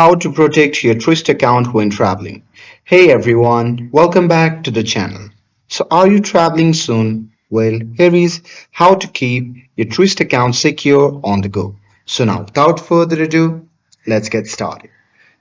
how to protect your Truist account when traveling. Hey everyone, welcome back to the channel. So are you traveling soon? Well, here is how to keep your Truist account secure on the go. So now without further ado, let's get started.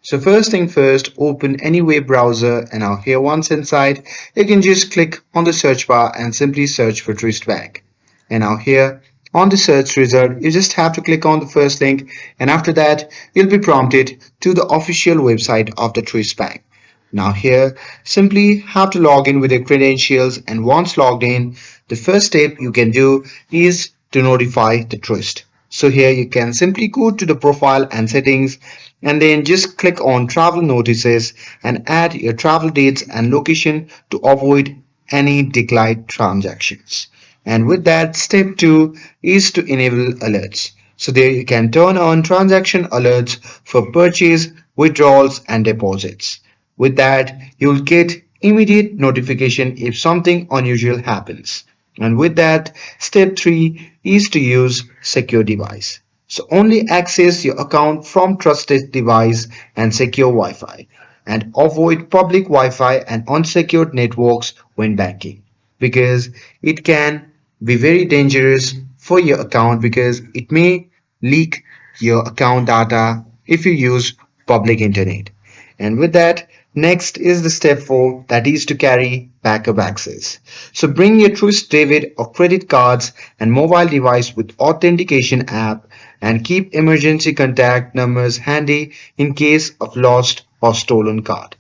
So first thing first, open any web browser and now here once inside, you can just click on the search bar and simply search for Truist Bank. And now here on the search result, you just have to click on the first link and after that, you'll be prompted to the official website of the Truist Bank. Now here, simply have to log in with your credentials and once logged in, the first step you can do is to notify the Truist. So here you can simply go to the profile and settings and then just click on travel notices and add your travel dates and location to avoid any declined transactions. And with that, step 2 is to enable alerts. So there you can turn on transaction alerts for purchase, withdrawals and deposits. With that, you'll get immediate notification if something unusual happens. And with that, step 3 is to use secure device. So only access your account from trusted device and secure Wi-Fi and avoid public Wi-Fi and unsecured networks when banking because it can be very dangerous for your account because it may leak your account data if you use public internet. And with that, next is the step 4 that is to carry backup access. So bring your Truist debit or credit cards and mobile device with authentication app and keep emergency contact numbers handy in case of lost or stolen card.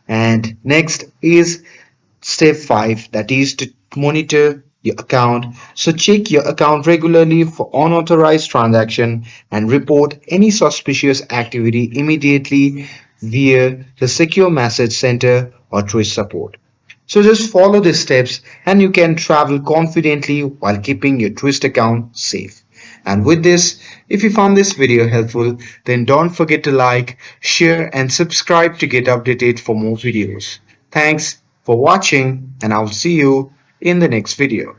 And next is step 5 that is to monitor your account. So check your account regularly for unauthorized transaction and report any suspicious activity immediately via the secure message center or Truist support. So just follow these steps and you can travel confidently while keeping your Truist account safe. And with this, if you found this video helpful, then don't forget to like, share and subscribe to get updated for more videos. Thanks for watching and I'll see you in the next video.